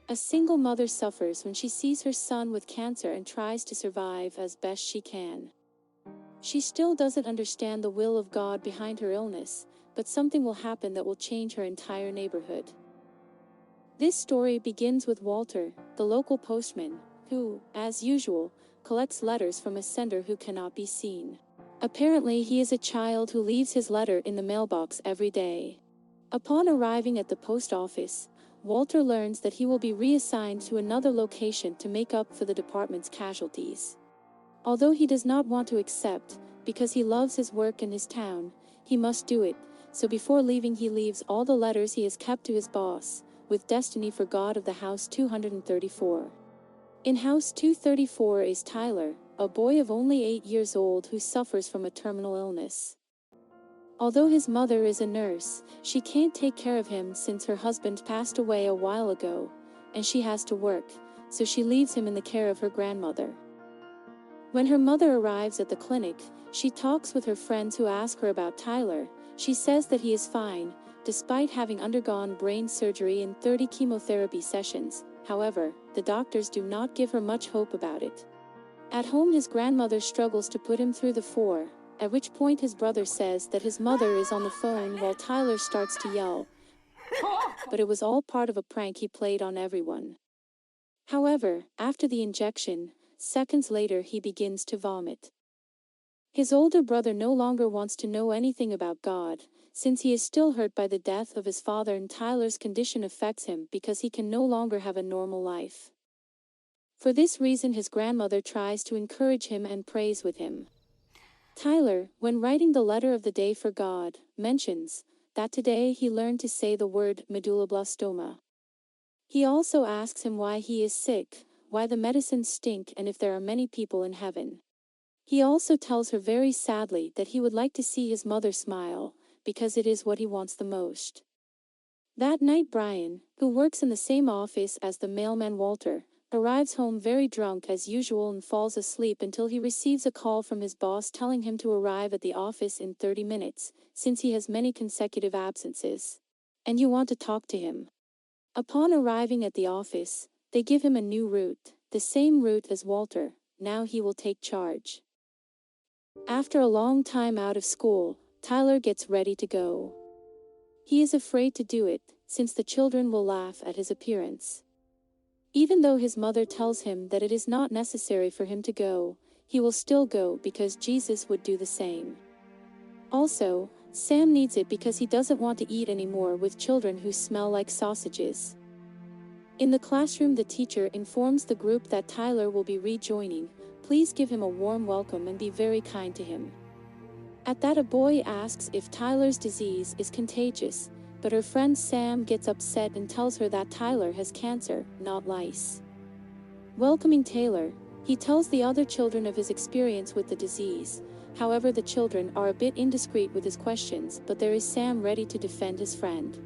A single mother suffers when she sees her son with cancer and tries to survive as best she can. She still doesn't understand the will of God behind her illness, but something will happen that will change her entire neighborhood. This story begins with Walter, the local postman, who, as usual, collects letters from a sender who cannot be seen. Apparently, he is a child who leaves his letter in the mailbox every day. Upon arriving at the post office, Walter learns that he will be reassigned to another location to make up for the department's casualties. Although he does not want to accept, because he loves his work and his town, he must do it, so before leaving he leaves all the letters he has kept to his boss, with destiny for God of the house 234. In house 234 is Tyler, a boy of only 8 years old who suffers from a terminal illness. Although his mother is a nurse, she can't take care of him since her husband passed away a while ago, and she has to work, so she leaves him in the care of her grandmother. When her mother arrives at the clinic, she talks with her friends who ask her about Tyler. She says that he is fine, despite having undergone brain surgery and 30 chemotherapy sessions. However, the doctors do not give her much hope about it. At home, his grandmother struggles to put him through the floor, at which point his brother says that his mother is on the phone while Tyler starts to yell, but it was all part of a prank he played on everyone. However, after the injection, seconds later he begins to vomit. His older brother no longer wants to know anything about God, since he is still hurt by the death of his father, and Tyler's condition affects him because he can no longer have a normal life. For this reason, his grandmother tries to encourage him and prays with him. Tyler, when writing the letter of the day for God, mentions that today he learned to say the word medulloblastoma. He also asks him why he is sick, why the medicines stink, and if there are many people in heaven. He also tells her very sadly that he would like to see his mother smile, because it is what he wants the most. That night, Brian, who works in the same office as the mailman Walter, arrives home very drunk as usual and falls asleep until he receives a call from his boss telling him to arrive at the office in 30 minutes, since he has many consecutive absences. And you want to talk to him. Upon arriving at the office, they give him a new route, the same route as Walter. Now he will take charge. After a long time out of school, Tyler gets ready to go. He is afraid to do it, since the children will laugh at his appearance. Even though his mother tells him that it is not necessary for him to go, he will still go because Jesus would do the same. Also, Sam needs it because he doesn't want to eat anymore with children who smell like sausages. In the classroom, the teacher informs the group that Tyler will be rejoining. Please give him a warm welcome and be very kind to him. At that, a boy asks if Tyler's disease is contagious, but her friend Sam gets upset and tells her that Tyler has cancer, not lice. Welcoming Taylor, he tells the other children of his experience with the disease. However, the children are a bit indiscreet with his questions, but there is Sam ready to defend his friend.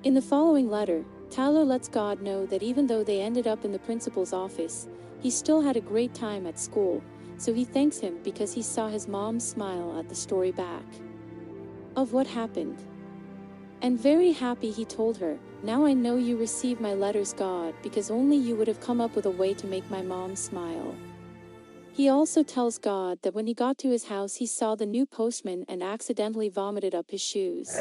In the following letter, Tyler lets God know that even though they ended up in the principal's office, he still had a great time at school, so he thanks him because he saw his mom smile at the story back of what happened. And very happy, he told her, "Now I know you receive my letters, God, because only you would have come up with a way to make my mom smile." He also tells God that when he got to his house he saw the new postman and accidentally vomited up his shoes.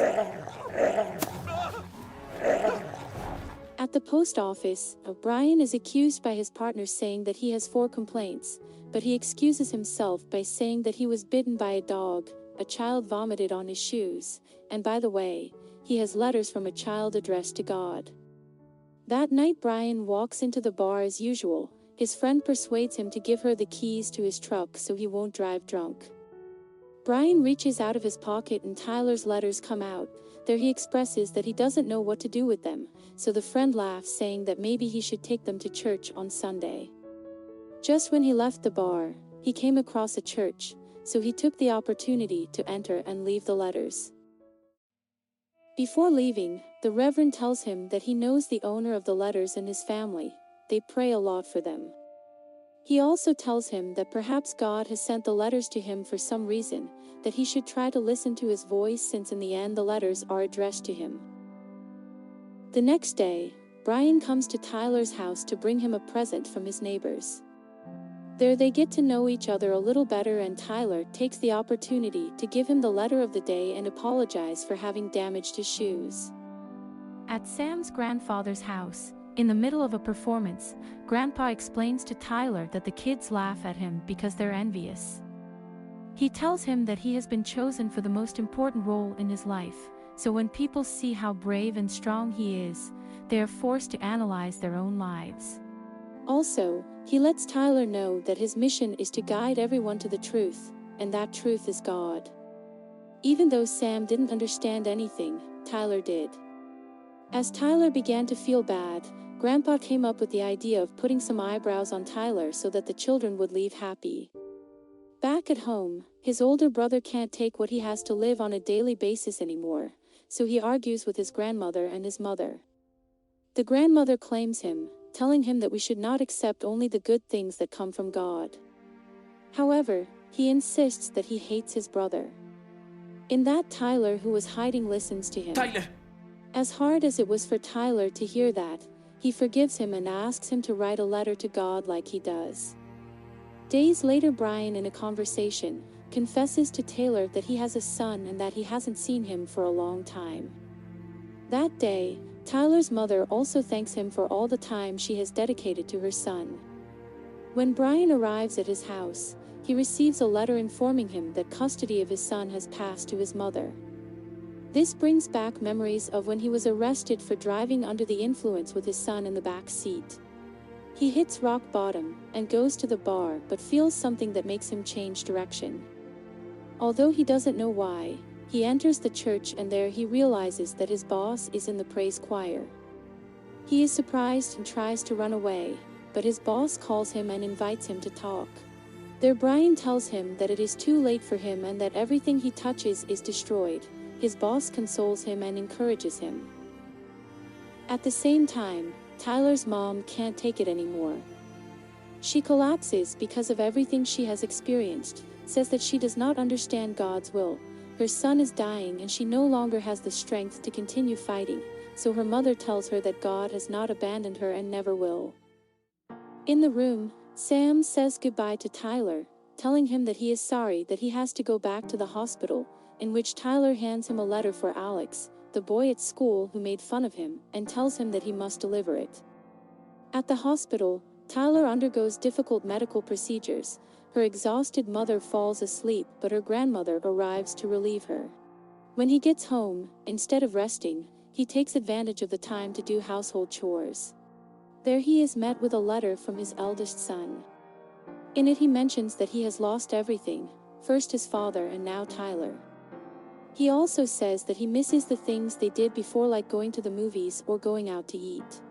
At the post office, Brian is accused by his partner, saying that he has 4 complaints, but he excuses himself by saying that he was bitten by a dog, a child vomited on his shoes, and by the way, he has letters from a child addressed to God. That night, Brian walks into the bar as usual. His friend persuades him to give her the keys to his truck so he won't drive drunk. Brian reaches out of his pocket and Tyler's letters come out. There he expresses that he doesn't know what to do with them, so the friend laughs, saying that maybe he should take them to church on Sunday. Just when he left the bar, he came across a church, so he took the opportunity to enter and leave the letters. Before leaving, the Reverend tells him that he knows the owner of the letters and his family. They pray a lot for them. He also tells him that perhaps God has sent the letters to him for some reason, that he should try to listen to his voice since in the end the letters are addressed to him. The next day, Brian comes to Tyler's house to bring him a present from his neighbors. There they get to know each other a little better, and Tyler takes the opportunity to give him the letter of the day and apologize for having damaged his shoes. At Sam's grandfather's house, in the middle of a performance, Grandpa explains to Tyler that the kids laugh at him because they're envious. He tells him that he has been chosen for the most important role in his life, so when people see how brave and strong he is, they are forced to analyze their own lives. Also, he lets Tyler know that his mission is to guide everyone to the truth, and that truth is God. Even though Sam didn't understand anything, Tyler did. As Tyler began to feel bad, Grandpa came up with the idea of putting some eyebrows on Tyler so that the children would leave happy. Back at home, his older brother can't take what he has to live on a daily basis anymore, so he argues with his grandmother and his mother. The grandmother claims him, telling him that we should not accept only the good things that come from God. However, he insists that he hates his brother. In that, Tyler, who was hiding, listens to him. Tyler! As hard as it was for Tyler to hear that, he forgives him and asks him to write a letter to God like he does. Days later, Brian, in a conversation, confesses to Taylor that he has a son and that he hasn't seen him for a long time. That day, Tyler's mother also thanks him for all the time she has dedicated to her son. When Brian arrives at his house, he receives a letter informing him that custody of his son has passed to his mother. This brings back memories of when he was arrested for driving under the influence with his son in the back seat. He hits rock bottom and goes to the bar, but feels something that makes him change direction. Although he doesn't know why, he enters the church, and there he realizes that his boss is in the praise choir. He is surprised and tries to run away, but his boss calls him and invites him to talk. There Brian tells him that it is too late for him and that everything he touches is destroyed. His boss consoles him and encourages him. At the same time, Tyler's mom can't take it anymore. She collapses because of everything she has experienced, says that she does not understand God's will. Her son is dying and she no longer has the strength to continue fighting, so her mother tells her that God has not abandoned her and never will. In the room, Sam says goodbye to Tyler, telling him that he is sorry that he has to go back to the hospital, in which Tyler hands him a letter for Alex, the boy at school who made fun of him, and tells him that he must deliver it. At the hospital, Tyler undergoes difficult medical procedures. Her exhausted mother falls asleep, but her grandmother arrives to relieve her. When he gets home, instead of resting, he takes advantage of the time to do household chores. There he is met with a letter from his eldest son. In it he mentions that he has lost everything, first his father and now Tyler. He also says that he misses the things they did before, like going to the movies or going out to eat.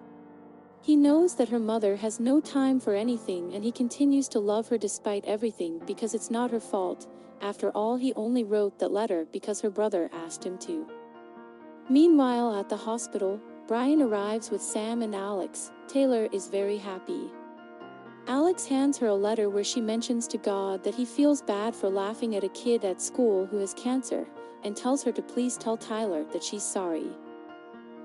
He knows that her mother has no time for anything, and he continues to love her despite everything because it's not her fault. After all, he only wrote that letter because her brother asked him to. Meanwhile, at the hospital, Brian arrives with Sam and Alex. Taylor is very happy. Alex hands her a letter where she mentions to God that he feels bad for laughing at a kid at school who has cancer, and tells her to please tell Tyler that she's sorry.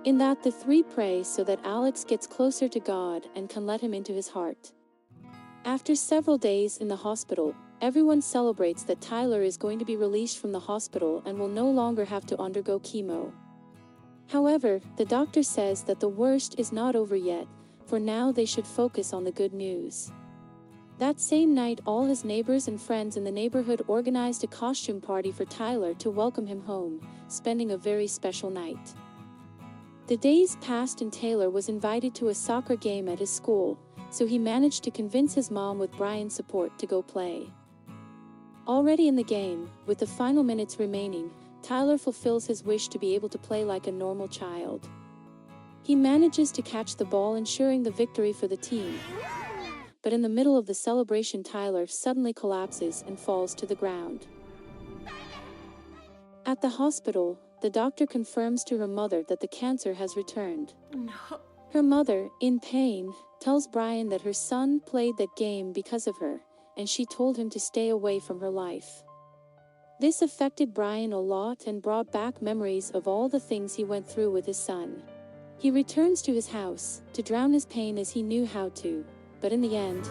In that, the three pray so that Alex gets closer to God and can let him into his heart. After several days in the hospital, everyone celebrates that Tyler is going to be released from the hospital and will no longer have to undergo chemo. However, the doctor says that the worst is not over yet, for now they should focus on the good news. That same night, all his neighbors and friends in the neighborhood organized a costume party for Tyler to welcome him home, spending a very special night. The days passed and Taylor was invited to a soccer game at his school, so he managed to convince his mom, with Brian's support, to go play. Already in the game, with the final minutes remaining, Tyler fulfills his wish to be able to play like a normal child. He manages to catch the ball, ensuring the victory for the team. But in the middle of the celebration, Tyler suddenly collapses and falls to the ground. At the hospital, the doctor confirms to her mother that the cancer has returned. No. Her mother, in pain, tells Brian that her son played that game because of her, and she told him to stay away from her life. This affected Brian a lot and brought back memories of all the things he went through with his son. He returns to his house to drown his pain as he knew how to, but in the end,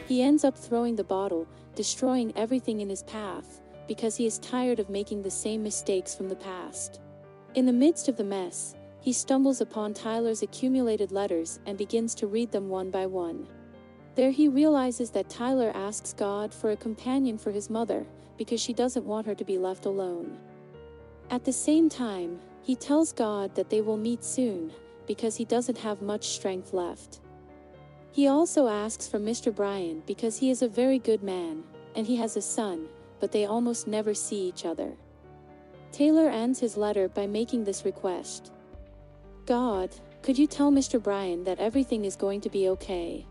he ends up throwing the bottle, destroying everything in his path, because he is tired of making the same mistakes from the past. In the midst of the mess, he stumbles upon Tyler's accumulated letters and begins to read them one by one. There he realizes that Tyler asks God for a companion for his mother, because she doesn't want her to be left alone. At the same time, he tells God that they will meet soon, because he doesn't have much strength left. He also asks for Mr. Brian because he is a very good man, and he has a son, but they almost never see each other. Taylor ends his letter by making this request. God, could you tell Mr. Brian that everything is going to be okay?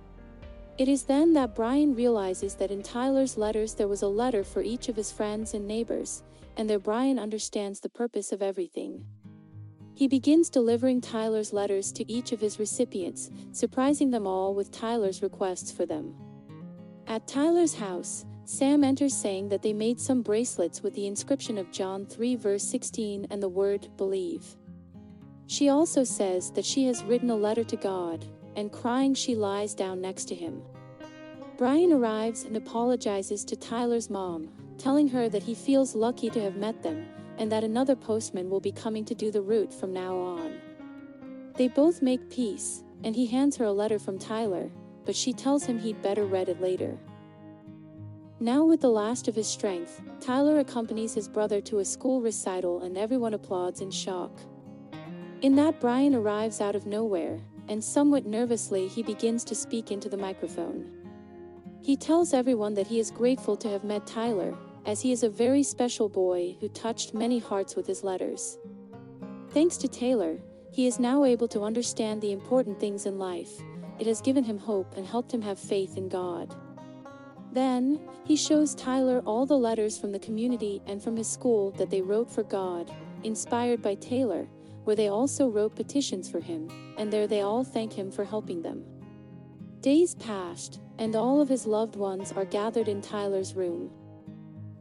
It is then that Brian realizes that in Tyler's letters there was a letter for each of his friends and neighbors, and there Brian understands the purpose of everything. He begins delivering Tyler's letters to each of his recipients, surprising them all with Tyler's requests for them. At Tyler's house, Sam enters saying that they made some bracelets with the inscription of John 3 verse 16 and the word believe. She also says that she has written a letter to God, and crying she lies down next to him. Brian arrives and apologizes to Tyler's mom, telling her that he feels lucky to have met them, and that another postman will be coming to do the route from now on. They both make peace, and he hands her a letter from Tyler, but she tells him he'd better read it later. Now with the last of his strength, Tyler accompanies his brother to a school recital and everyone applauds in shock. In that Brian arrives out of nowhere, and somewhat nervously he begins to speak into the microphone. He tells everyone that he is grateful to have met Tyler, as he is a very special boy who touched many hearts with his letters. Thanks to Taylor, he is now able to understand the important things in life. It has given him hope and helped him have faith in God. Then, he shows Tyler all the letters from the community and from his school that they wrote for God, inspired by Taylor, where they also wrote petitions for him, and there they all thank him for helping them. Days passed, and all of his loved ones are gathered in Tyler's room.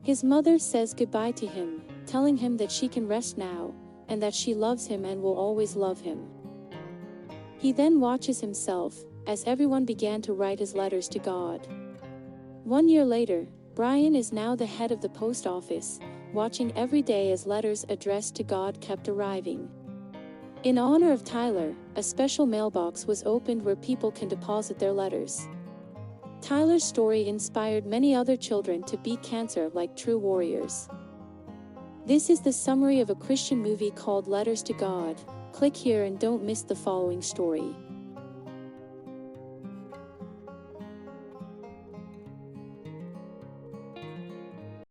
His mother says goodbye to him, telling him that she can rest now, and that she loves him and will always love him. He then watches himself, as everyone began to write his letters to God. 1 year later, Brian is now the head of the post office, watching every day as letters addressed to God kept arriving. In honor of Tyler, a special mailbox was opened where people can deposit their letters. Tyler's story inspired many other children to beat cancer like true warriors. This is the summary of a Christian movie called Letters to God. Click here and don't miss the following story.